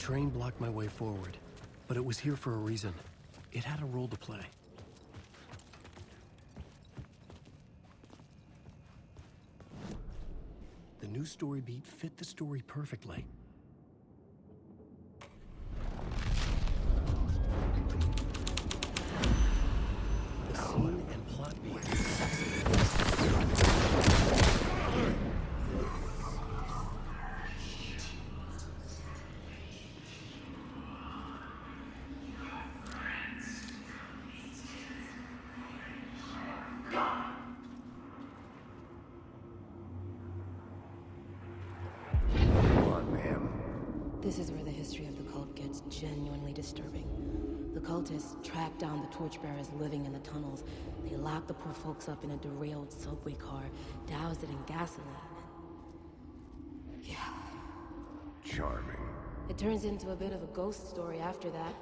train blocked my way forward, but it was here for a reason. It had a role to play. The new story beat fit the story perfectly. The scene and plot beat. This is where the history of the cult gets genuinely disturbing. The cultists tracked down the torchbearers living in the tunnels. They locked the poor folks up in a derailed subway car, doused it in gasoline. Yeah. Charming. It turns into a bit of a ghost story after that.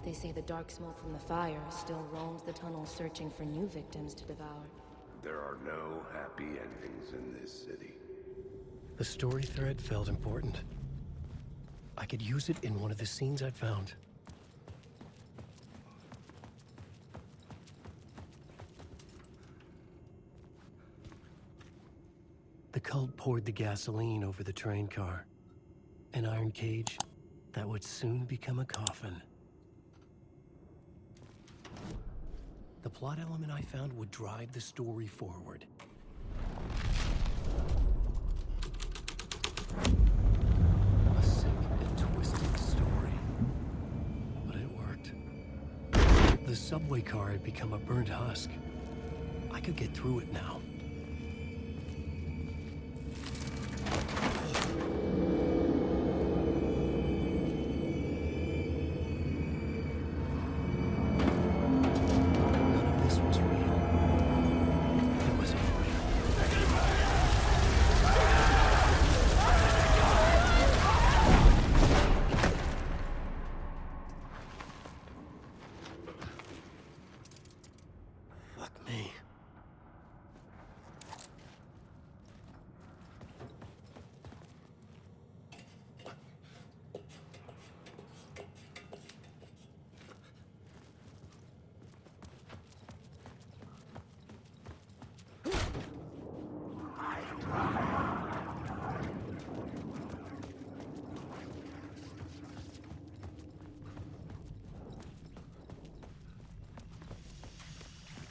They say the dark smoke from the fire still roams the tunnels searching for new victims to devour. There are no happy endings in this city. The story thread felt important. I could use it in one of the scenes I'd found. The cult poured the gasoline over the train car. An iron cage that would soon become a coffin. The plot element I found would drive the story forward. A sick and twisted story. But it worked. The subway car had become a burnt husk. I could get through it now.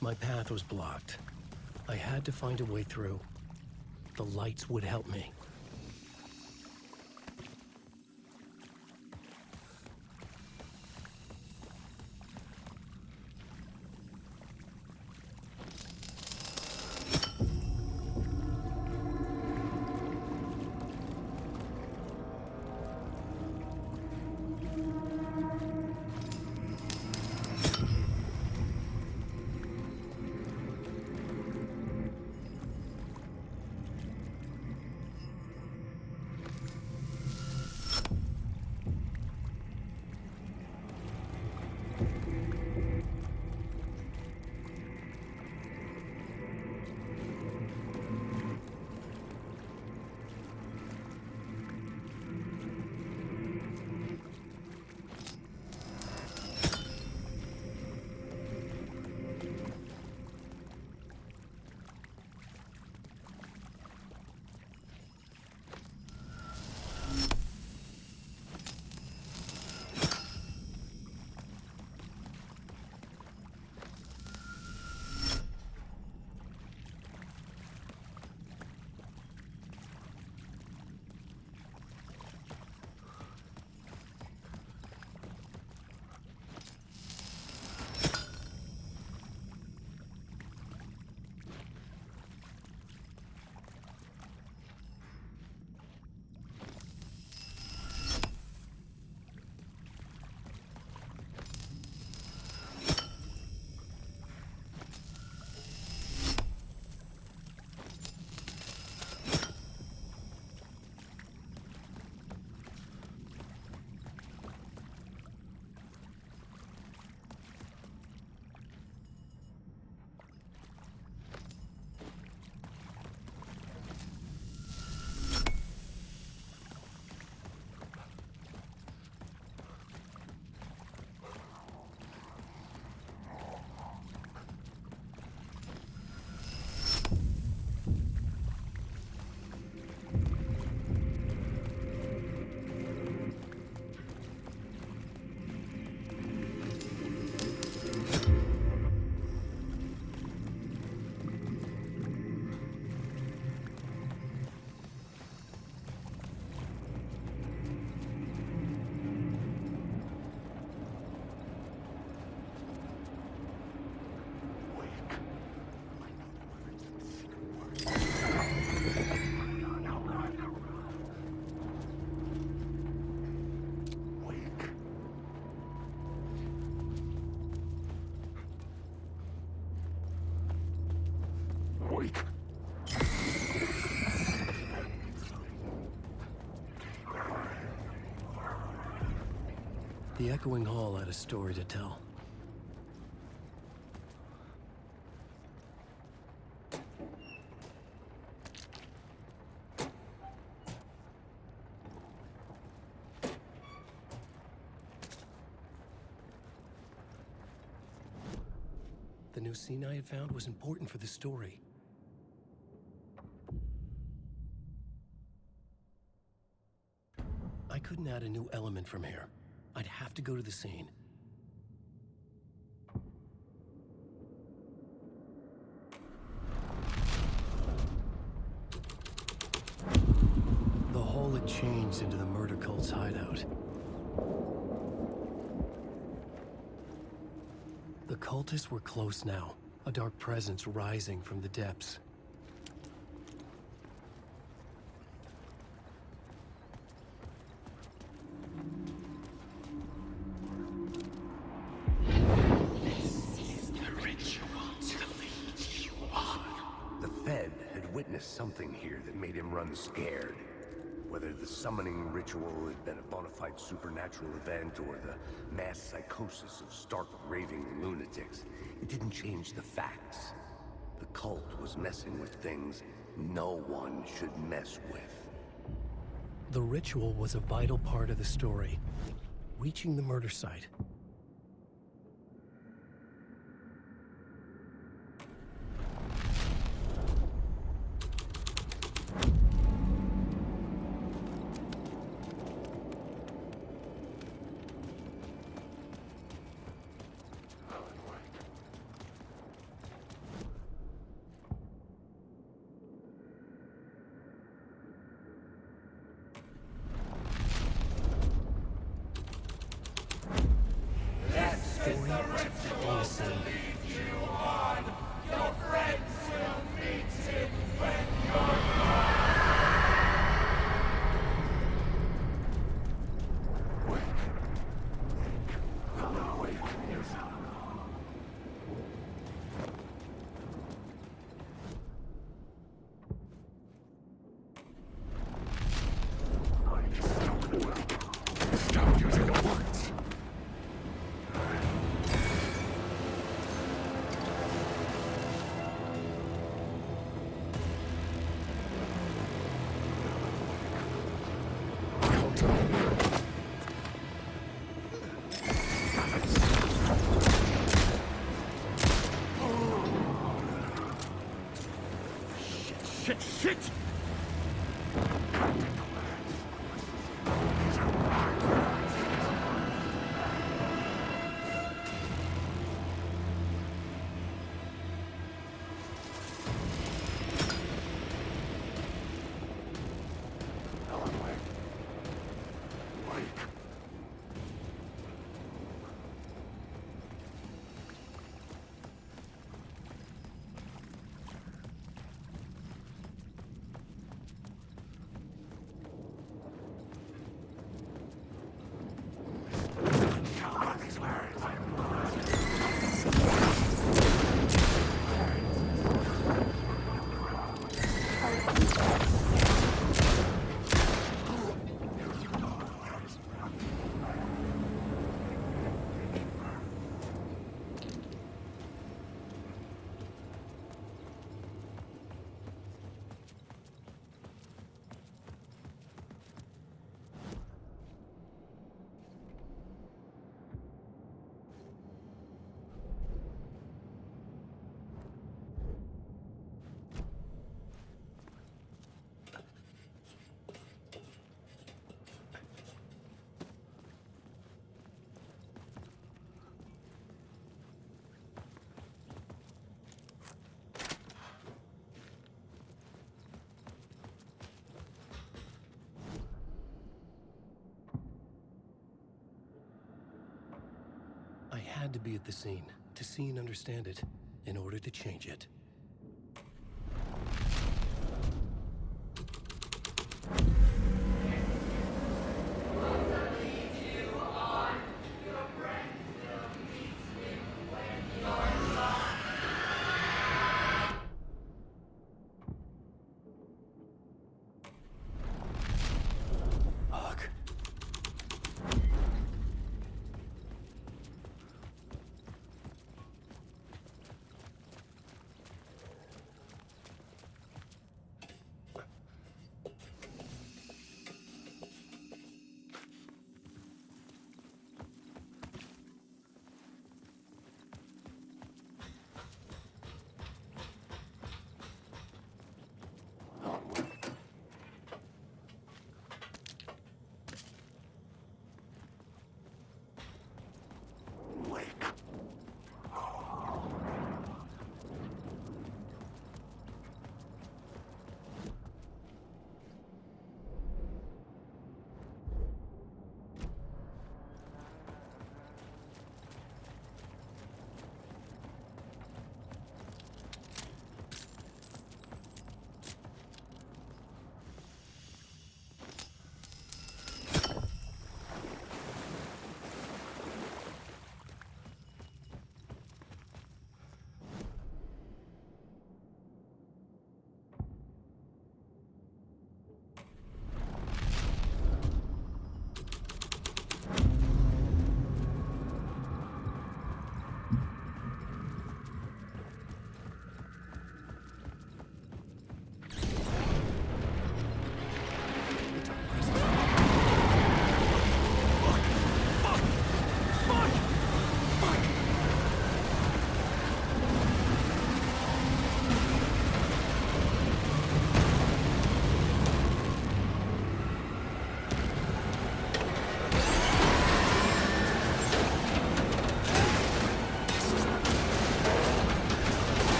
My path was blocked. I had to find a way through. The lights would help me. Wait. The echoing hall had a story to tell. The new scene I had found was important for the story. I couldn't add a new element from here. I'd have to go to the scene. The hall had changed into the murder cult's hideout. The cultists were close now, a dark presence rising from the depths. The Fed had witnessed something here that made him run scared. Whether the summoning ritual had been a bona fide supernatural event or the mass psychosis of stark raving lunatics, it didn't change the facts. The cult was messing with things no one should mess with. The ritual was a vital part of the story, reaching the murder site. Stop using the words. Shit! I had to be at the scene, to see and understand it, in order to change it.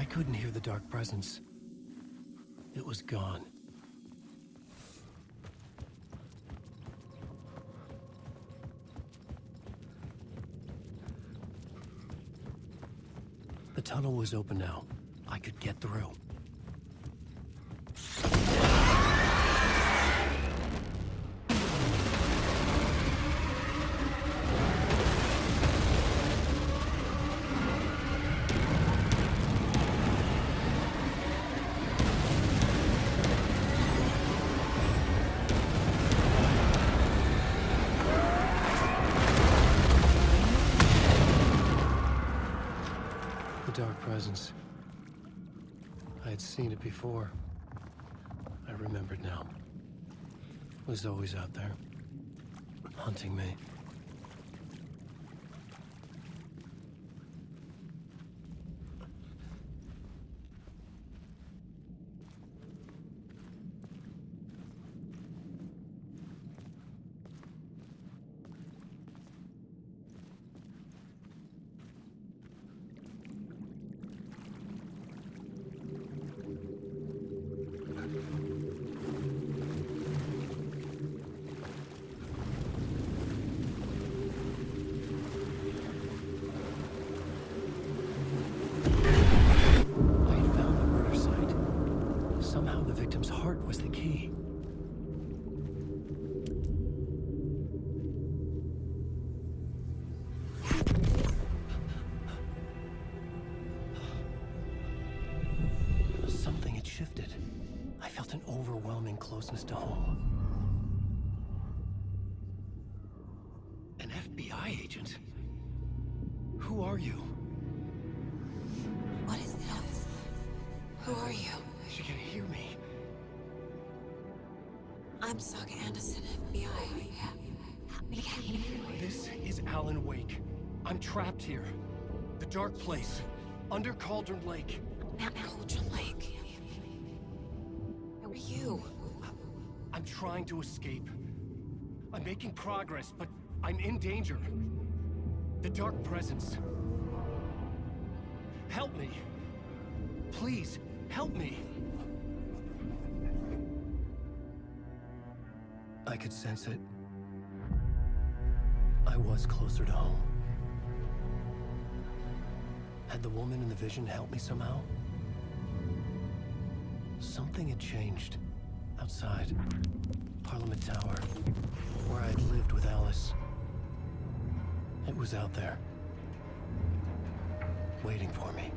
I couldn't hear the dark presence. It was gone. The tunnel was open now. I could get through. Dark presence. I had seen it before. I remembered now. It was always out there, hunting me. Somehow the victim's heart was the key. Something had shifted. I felt an overwhelming closeness to home. An FBI agent? Who are you? What is this? Who are you? She can hear me. I'm Saga Anderson, FBI. This is Alan Wake. I'm trapped here. The dark place. Under Cauldron Lake. Cauldron Lake. Who are you? I'm trying to escape. I'm making progress, but I'm in danger. The dark presence. Help me. Please, help me. I could sense it. I was closer to home. Had the woman in the vision helped me somehow? Something had changed. Outside. Parliament Tower. Where I'd lived with Alice. It was out there. Waiting for me.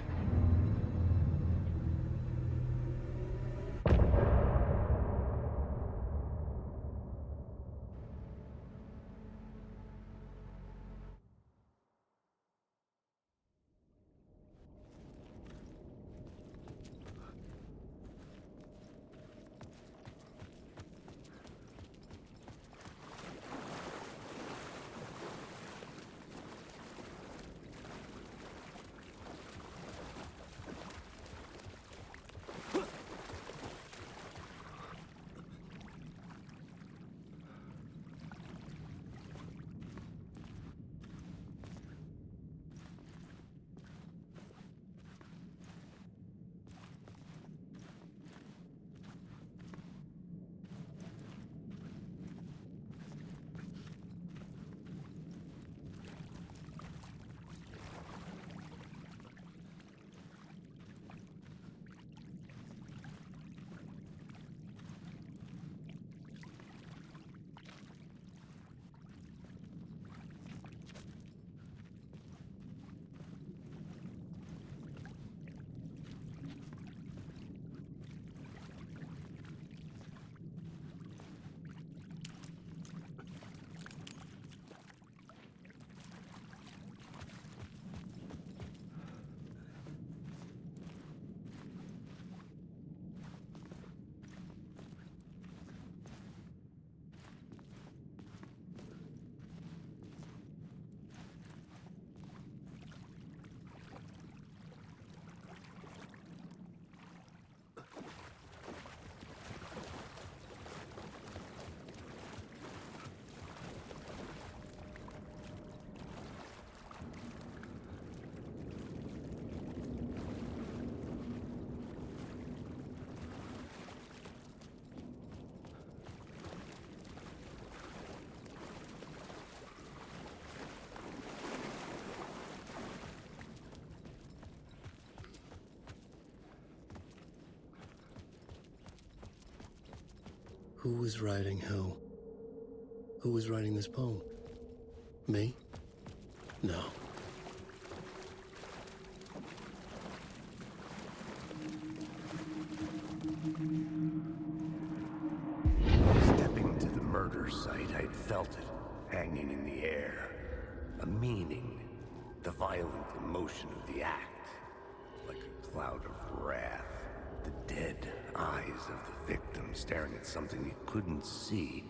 Who was writing who? Who was writing this poem? Me? No. Stepping to the murder site, I'd felt it, hanging in the air. A meaning. The violent emotion of the act. Like a cloud of wrath. The dead eyes of the victim staring at something you couldn't see,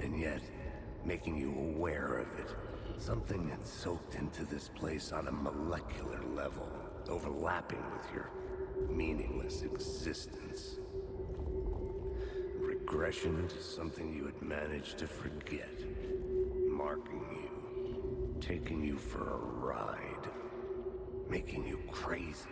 and yet making you aware of it. Something that soaked into this place on a molecular level, overlapping with your meaningless existence. Regression to something you had managed to forget. Marking you, taking you for a ride, making you crazier.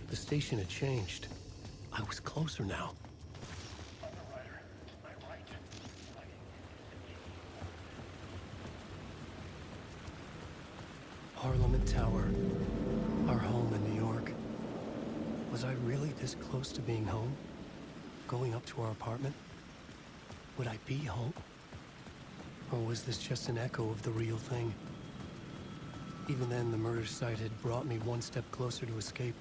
The station had changed. I was closer now. Parliament Tower. Our home in New York. Was I really this close to being home? Going up to our apartment? Would I be home? Or was this just an echo of the real thing? Even then, the murder site had brought me one step closer to escape.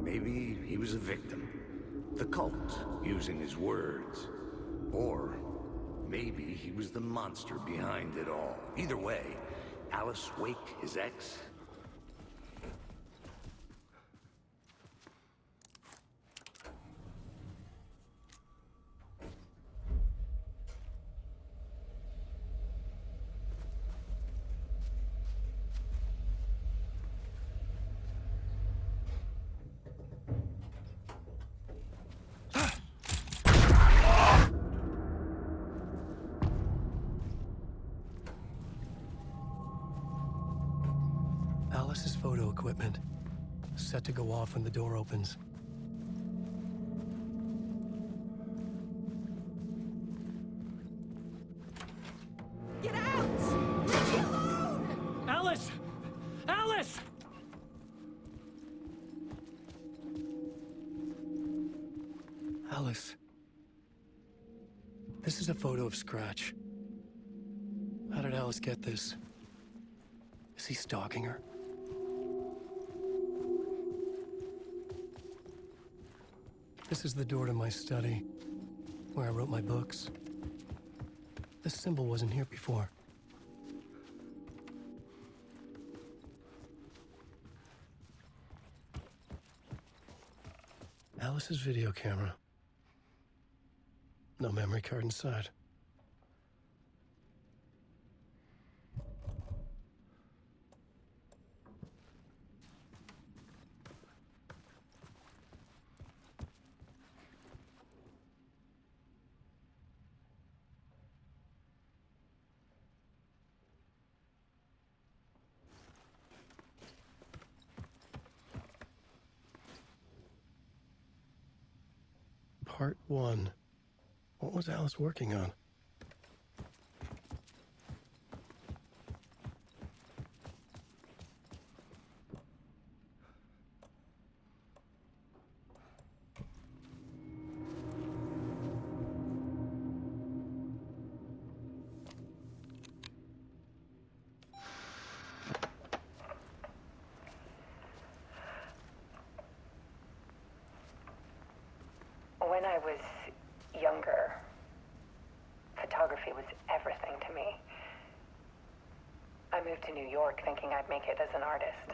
Maybe he was a victim. The cult, using his words. Or maybe he was the monster behind it all. Either way, Alice Wake, his ex, Alice's photo equipment. Set to go off when the door opens. Get out! Leave me alone! Alice! Alice! Alice. This is a photo of Scratch. How did Alice get this? Is he stalking her? This is the door to my study, where I wrote my books. This symbol wasn't here before. Alice's video camera. No memory card inside. Part 1. What was Alice working on? When I was younger, moved to New York thinking I'd make it as an artist.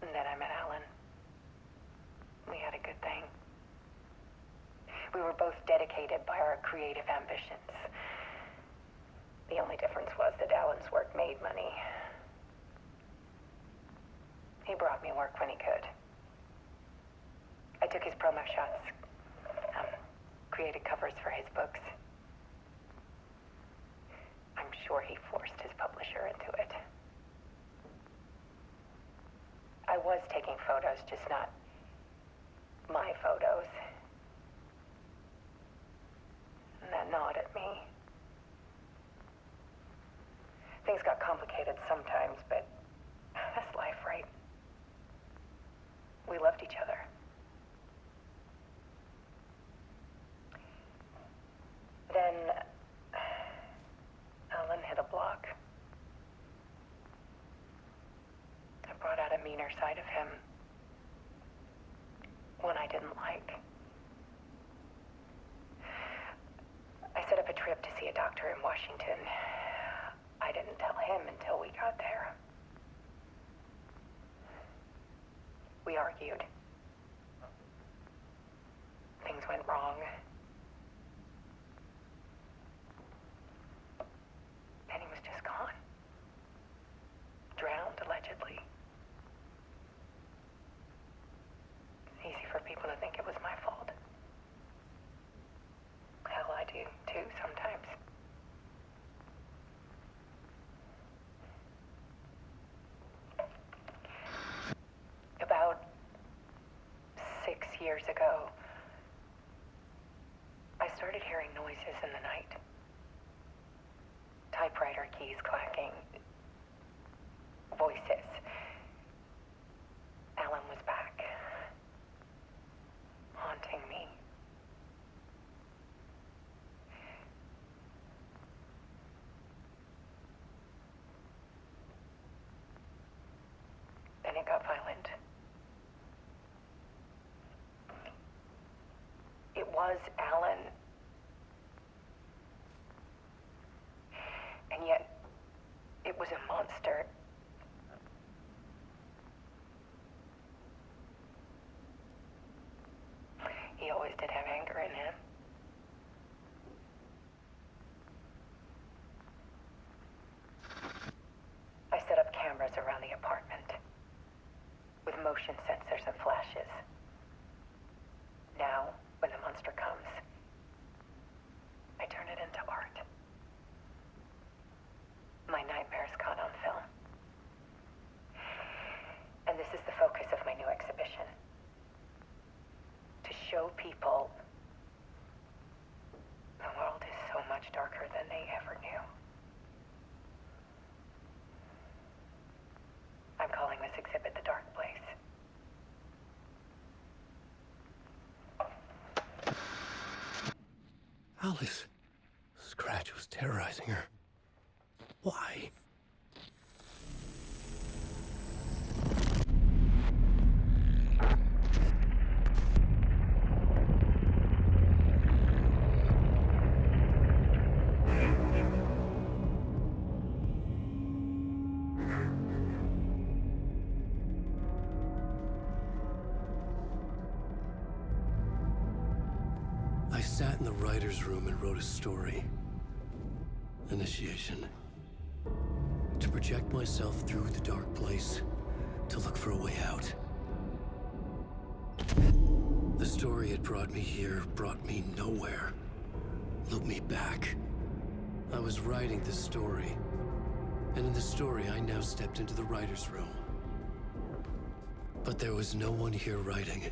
And then I met Alan. We had a good thing. We were both dedicated by our creative ambitions. The only difference was that Alan's work made money. He brought me work when he could. I took his promo shots, created covers for his books. I'm sure he forced his publisher into it. I was taking photos, just not my photos. And that gnawed at me. Things got complicated sometimes, but that's life, right? We loved each other. Then Alan hit a block. I brought out a meaner side of him. One I didn't like. I set up a trip to see a doctor in Washington. I didn't tell him until we got there. We argued. Things went wrong. And he was just gone. Drowned, allegedly. It's easy for people to think it was my fault. Hell, I do, too, sometimes. About 6 years ago, I started hearing noises in the night. Typewriter keys clacking. Voices. Alan was back. Haunting me. Then it got violent. It was Alan. And yet, it was a monster. He always did have anger in him. I set up cameras around the apartment with motion sensors and flashes. Now, when the monster comes, I turn it into art. My nightmares caught on film. And this is the focus of my new exhibition. To show people the world is so much darker than they ever knew. I'm calling this exhibit The Dark Place. Alice. Scratch was terrorizing her. Why? I sat in the writer's room and wrote a story. Initiation. To project myself through the dark place, to look for a way out. The story had brought me here, brought me nowhere. Looped me back. I was writing the story. And in the story, I now stepped into the writer's room. But there was no one here writing.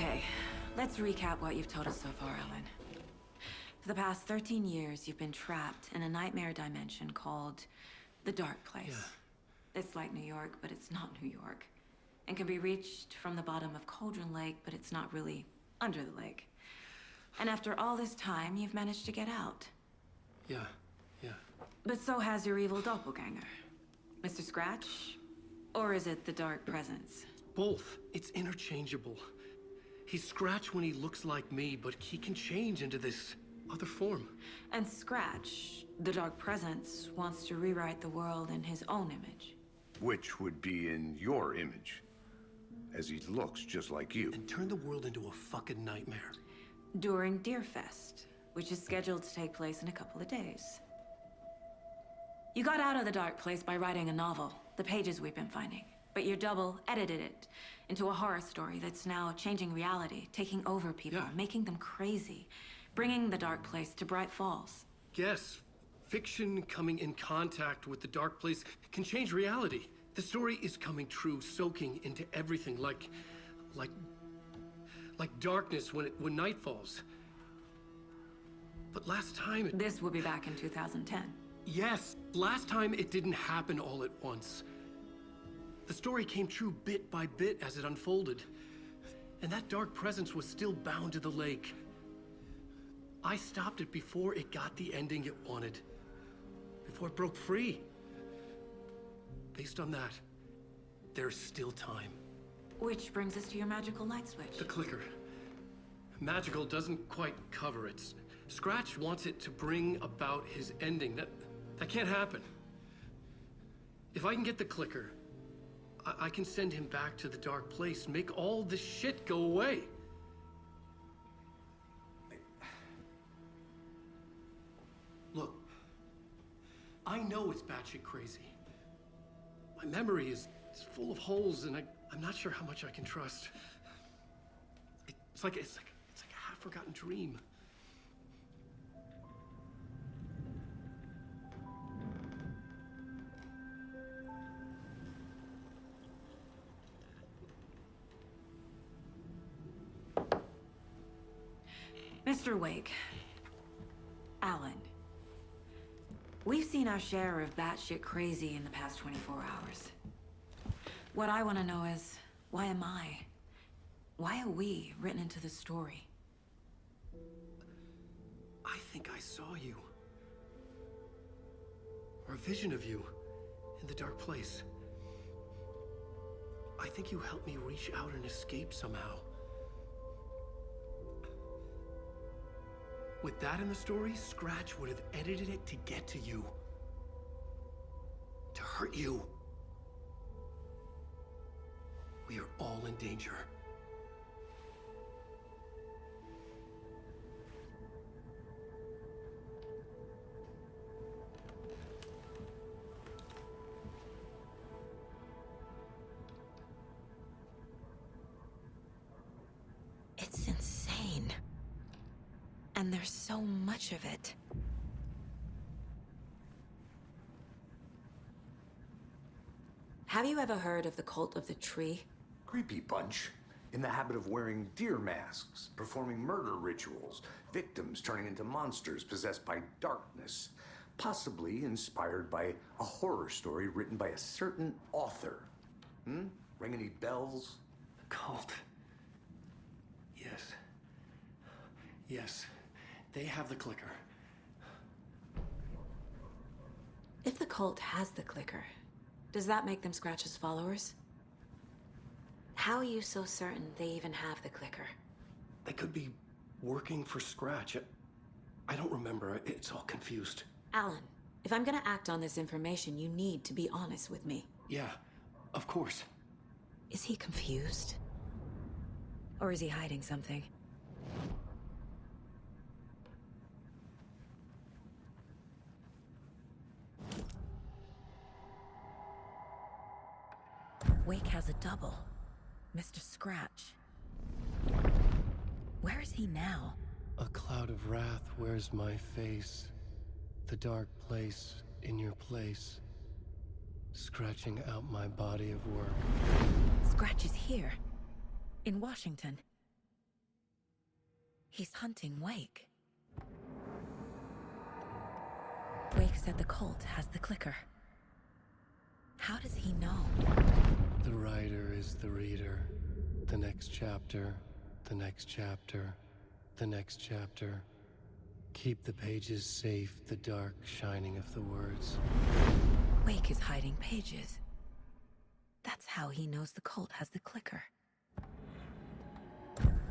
Okay, let's recap what you've told us so far, Ellen. For the past 13 years, you've been trapped in a nightmare dimension called the Dark Place. Yeah. It's like New York, but it's not New York. And can be reached from the bottom of Cauldron Lake, but it's not really under the lake. And after all this time, you've managed to get out. Yeah. But so has your evil doppelganger. Mr. Scratch? Or is it the Dark Presence? Both. It's interchangeable. He's Scratch when he looks like me, but he can change into this other form. And Scratch, the Dark Presence, wants to rewrite the world in his own image. Which would be in your image, as he looks just like you. And turn the world into a fucking nightmare. During Deerfest, which is scheduled to take place in a couple of days. You got out of the Dark Place by writing a novel, the pages we've been finding. But your double edited it into a horror story that's now changing reality, taking over people, making them crazy, bringing the Dark Place to Bright Falls. Yes, fiction coming in contact with the Dark Place can change reality. The story is coming true, soaking into everything, like darkness when night falls. But last time This will be back in 2010. Yes, last time it didn't happen all at once. The story came true bit by bit as it unfolded. And that dark presence was still bound to the lake. I stopped it before it got the ending it wanted. Before it broke free. Based on that, there's still time. Which brings us to your magical light switch. The clicker. Magical doesn't quite cover it. Scratch wants it to bring about his ending. That can't happen. If I can get the clicker, I can send him back to the Dark Place, make all this shit go away. Look, I know it's batshit crazy. My memory is full of holes, and I'm not sure how much I can trust. It's like a half-forgotten dream. Mr. Wake, Alan, we've seen our share of batshit crazy in the past 24 hours. What I want to know is, why am I? Why are we written into the story? I think I saw you. Or a vision of you in the Dark Place. I think you helped me reach out and escape somehow. With that in the story, Scratch would have edited it to get to you. To hurt you. We are all in danger. It's insane. And there's so much of it. Have you ever heard of the cult of the tree? Creepy bunch. In the habit of wearing deer masks, performing murder rituals, victims turning into monsters possessed by darkness. Possibly inspired by a horror story written by a certain author. Ring any bells? Cult. Yes. They have the clicker. If the cult has the clicker, does that make them Scratch's followers? How are you so certain they even have the clicker? They could be working for Scratch. I don't remember. It's all confused. Alan, if I'm gonna act on this information, you need to be honest with me. Yeah, of course. Is he confused? Or is he hiding something? Wake has a double. Mr. Scratch. Where is he now? A cloud of wrath wears my face. The dark place in your place. Scratching out my body of work. Scratch is here. In Washington. He's hunting Wake. Wake said the cult has the clicker. How does he know? The writer is the reader. The next chapter, the next chapter, the next chapter. Keep the pages safe, the dark shining of the words. Wake is hiding pages. That's how he knows the cult has the clicker.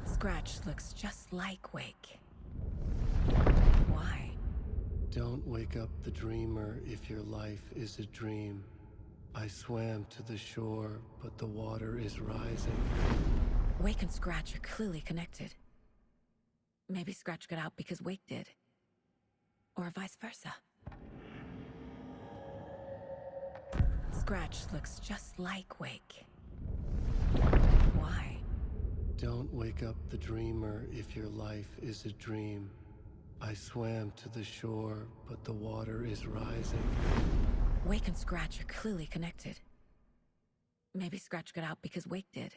Scratch looks just like Wake. Why? Don't wake up the dreamer if your life is a dream. I swam to the shore, but the water is rising. Wake and Scratch are clearly connected. Maybe Scratch got out because Wake did. Or vice versa. Scratch looks just like Wake. Why? Don't wake up the dreamer if your life is a dream. I swam to the shore, but the water is rising. Wake and Scratch are clearly connected. Maybe Scratch got out because Wake did.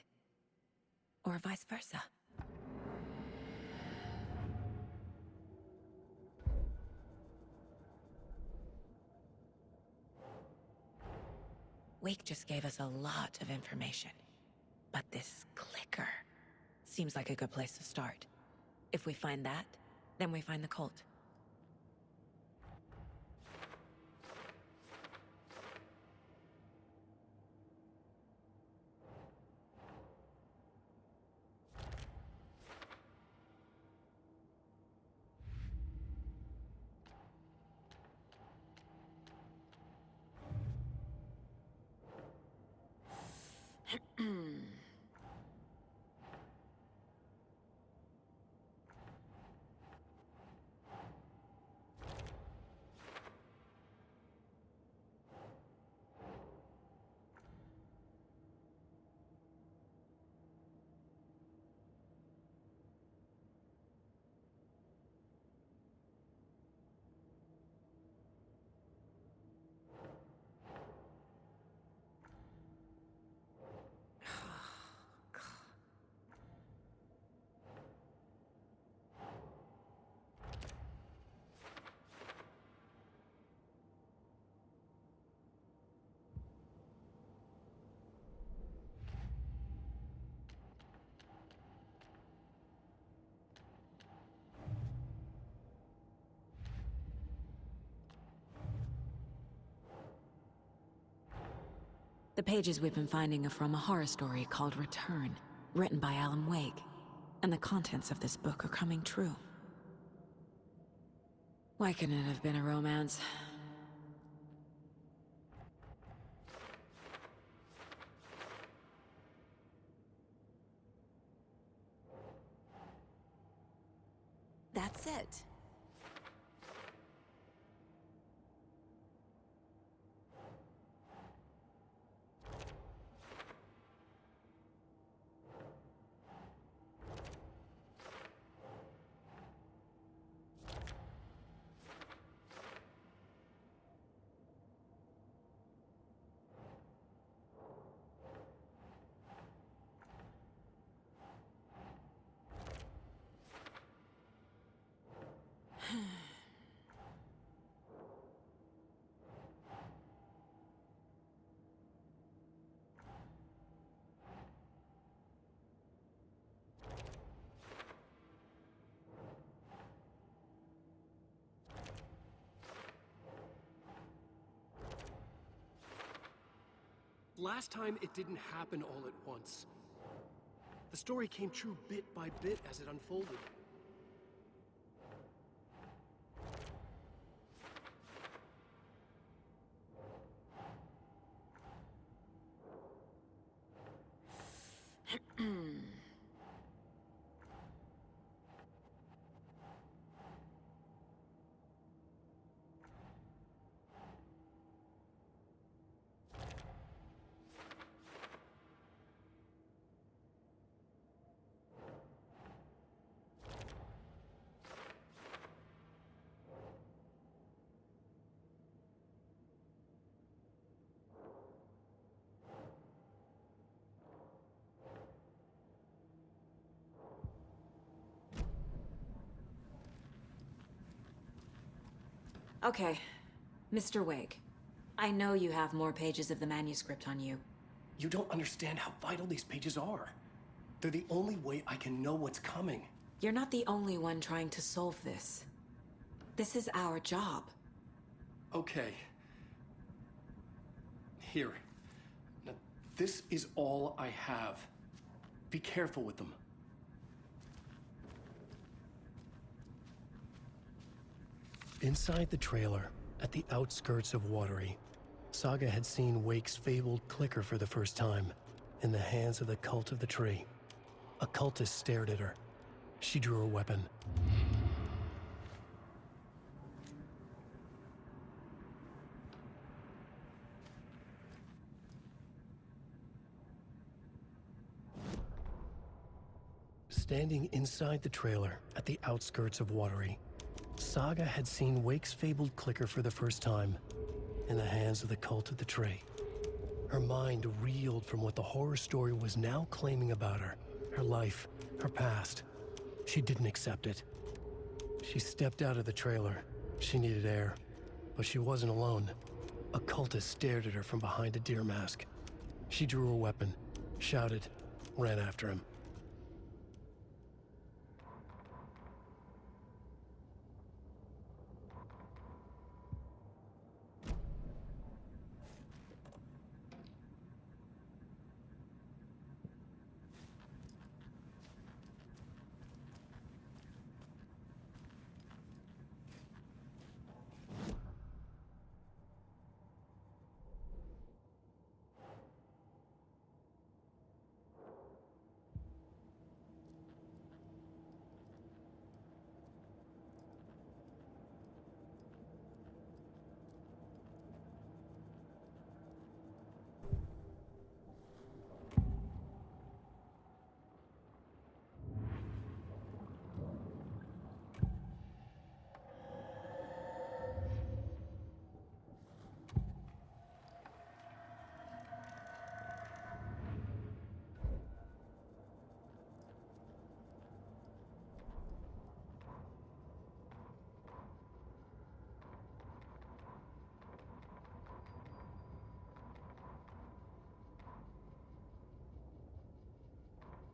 Or vice versa. Wake just gave us a lot of information. But this clicker seems like a good place to start. If we find that, then we find the cult. The pages we've been finding are from a horror story called Return, written by Alan Wake. And the contents of this book are coming true. Why couldn't it have been a romance? That's it. Last time, it didn't happen all at once. The story came true bit by bit as it unfolded. Okay, Mr. Wake. I know you have more pages of the manuscript on you. You don't understand how vital these pages are. They're the only way I can know what's coming. You're not the only one trying to solve this. This is our job. Okay. Here. Now, this is all I have. Be careful with them. Inside the trailer, at the outskirts of Watery, Saga had seen Wake's fabled clicker for the first time, in the hands of the Cult of the Tree. A cultist stared at her. She drew a weapon. Standing inside the trailer, at the outskirts of Watery, Saga had seen Wake's fabled clicker for the first time, in the hands of the Cult of the Tree. Her mind reeled from what the horror story was now claiming about her, her life, her past. She didn't accept it. She stepped out of the trailer. She needed air, but she wasn't alone. A cultist stared at her from behind a deer mask. She drew her weapon, shouted, ran after him.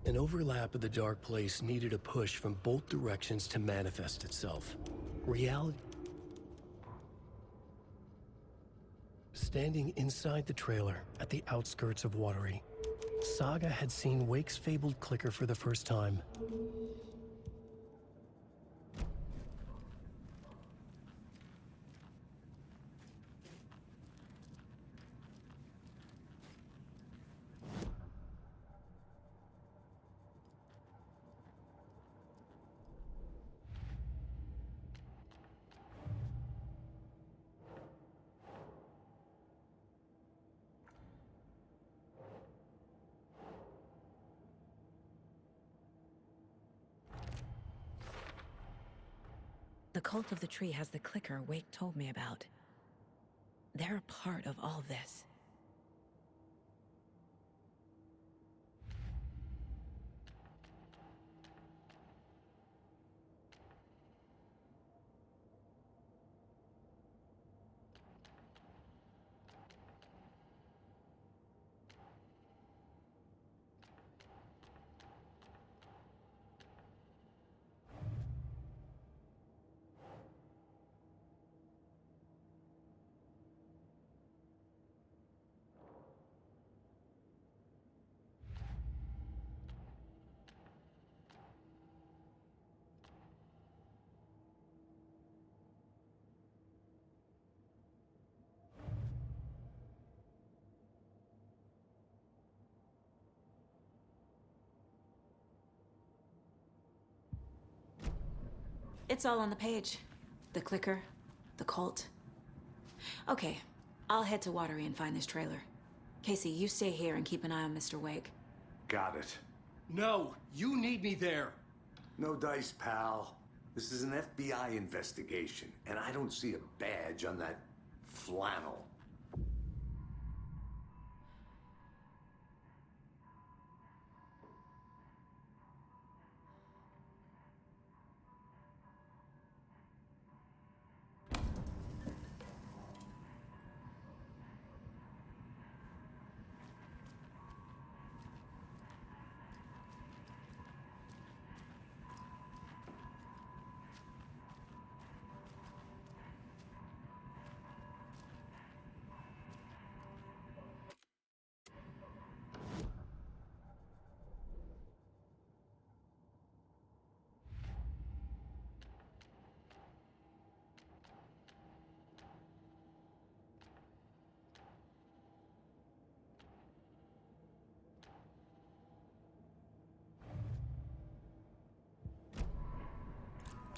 An overlap of the dark place needed a push from both directions to manifest itself. Reality. Standing inside the trailer at the outskirts of Watery, Saga had seen Wake's fabled clicker for the first time. The Cult of the Tree has the clicker Wake told me about. They're a part of all this. It's all on the page. The clicker, the cult. Okay, I'll head to Watery and find this trailer. Casey, you stay here and keep an eye on Mr. Wake. Got it. No, you need me there. No dice, pal. This is an FBI investigation, and I don't see a badge on that flannel.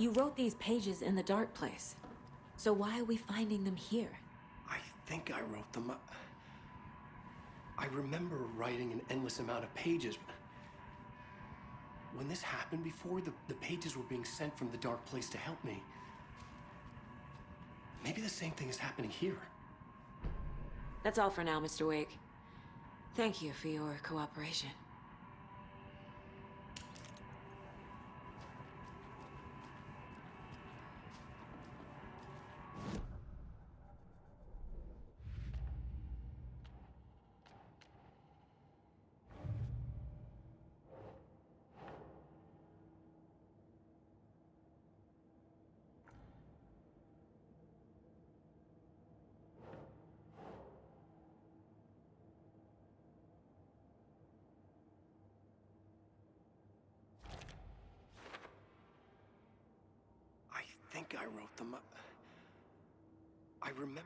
You wrote these pages in the dark place. So why are we finding them here? I think I wrote them. I remember writing an endless amount of pages. When this happened before, the pages were being sent from the dark place to help me. Maybe the same thing is happening here. That's all for now, Mr. Wake. Thank you for your cooperation. I think I wrote them. I remember.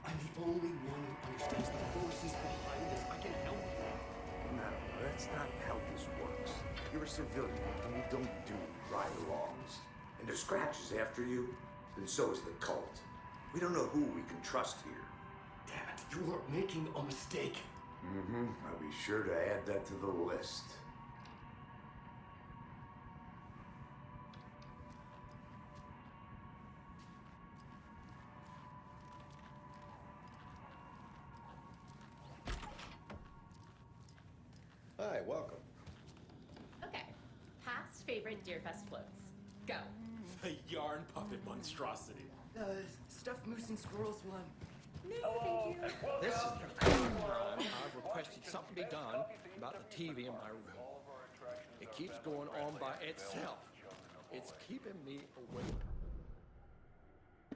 I'm the only one who understands the forces behind this. I can help you. No, that's not how this works. You're a civilian, and you don't do ride-alongs. And if Scratch is after you, then so is the cult. We don't know who we can trust here. Damn it, you are making a mistake. I'll be sure to add that to the list. Hi, welcome. Okay. Past favorite Deerfest floats. Go. The yarn puppet monstrosity. Stuffed moose and squirrels one. No, thank you. This is the first time I've requested something be done about the TV in my room. It keeps going on by itself. It's keeping me awake.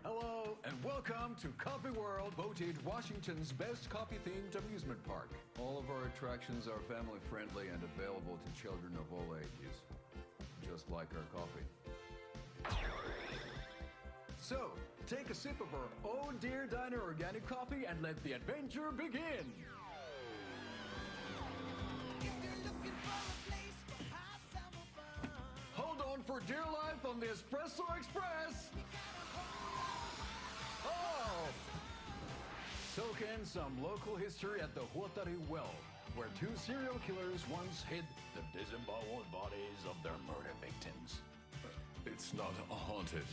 Hello, and welcome to Coffee World, voted Washington's best coffee-themed amusement park. All of our attractions are family-friendly and available to children of all ages, just like our coffee. So, take a sip of our Oh Dear Diner organic coffee and let the adventure begin! Hold on for dear life on the Espresso Express! Oh! Soak in some local history at the Huatari Well, where two serial killers once hid the disemboweled bodies of their murder victims. It's not haunted.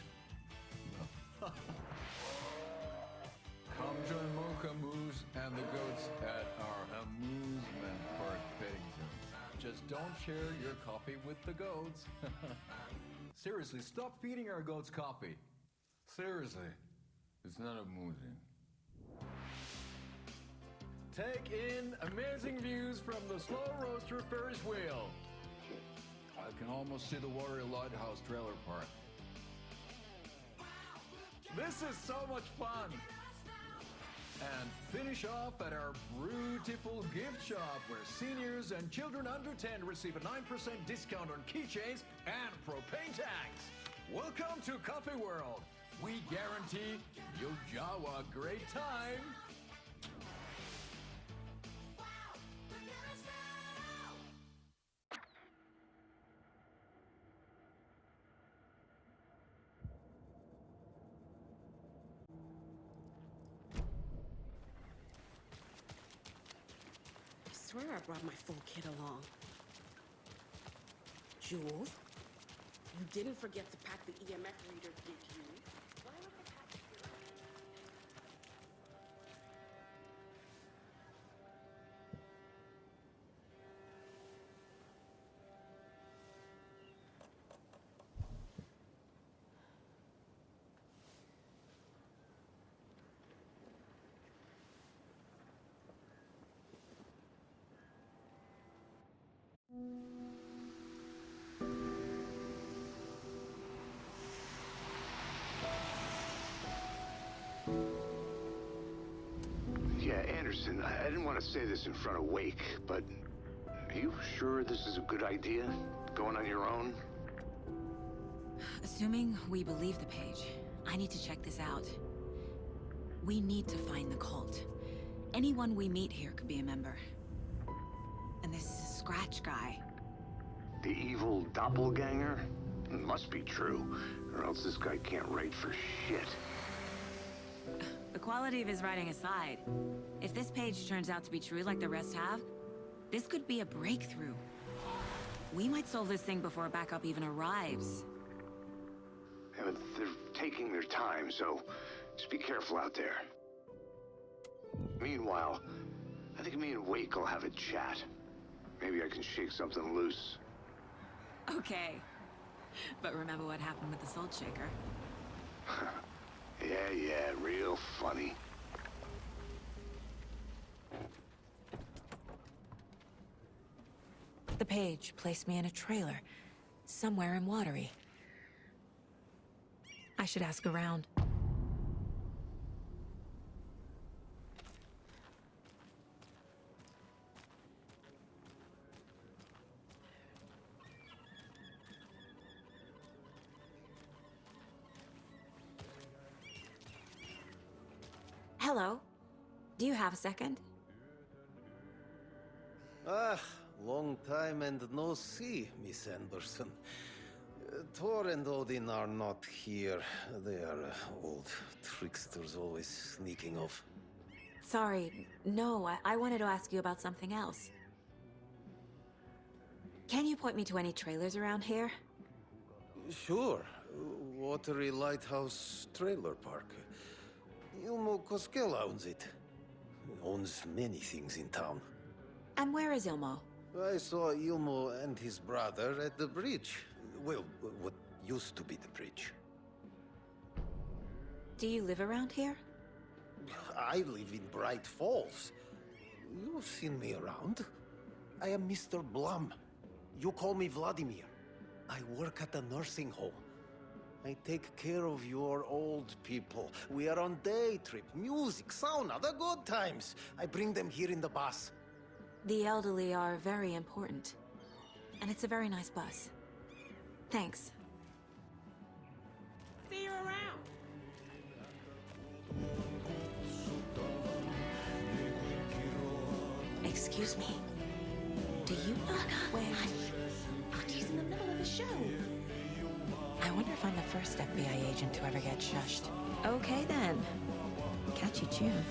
Come join Mocha Moose and the goats at our amusement park petting zoo. Just don't share your coffee with the goats. Seriously, stop feeding our goats coffee. Seriously, it's not amusing. Take in amazing views from the Slow Roaster Ferris wheel. I can almost see the Warrior Lighthouse trailer park. This is so much fun! And finish off at our beautiful gift shop where seniors and children under 10 receive a 9% discount on keychains and propane tanks. Welcome to Coffee World. We guarantee you'll have a great time. I swear I brought my full kit along. Jules, you didn't forget to pack the EMF reader, did you? Why would I pack it here? Yeah, Anderson, I didn't want to say this in front of Wake, but are you sure this is a good idea? Going on your own? Assuming we believe the page, I need to check this out. We need to find the cult. Anyone we meet here could be a member. And this Scratch guy. The evil doppelganger? It must be true, or else this guy can't write for shit. The quality of his writing aside, if this page turns out to be true like the rest have, this could be a breakthrough. We might solve this thing before backup even arrives. Yeah, but they're taking their time, so just be careful out there. Meanwhile, I think me and Wake will have a chat. Maybe I can shake something loose. Okay. But remember what happened with the Salt Shaker? Yeah, real funny. The page placed me in a trailer, somewhere in Watery. I should ask around. Hello. Do you have a second? Ah, long time and no see, Miss Anderson. Thor and Odin are not here. They are old tricksters always sneaking off. Sorry, no, I wanted to ask you about something else. Can you point me to any trailers around here? Sure. Watery Lighthouse Trailer Park. Ilmo Koskela owns it. Owns many things in town. And where is Ilmo? I saw Ilmo and his brother at the bridge. Well, what used to be the bridge. Do you live around here? I live in Bright Falls. You've seen me around. I am Mr. Blum. You call me Vladimir. I work at a nursing home. I take care of your old people. We are on day trip, music, sauna, the good times. I bring them here in the bus. The elderly are very important. And it's a very nice bus. Thanks. See you around. Excuse me. Do you know where... She's in the middle of the show. I wonder if I'm the first FBI agent to ever get shushed. Okay then. Catchy tune.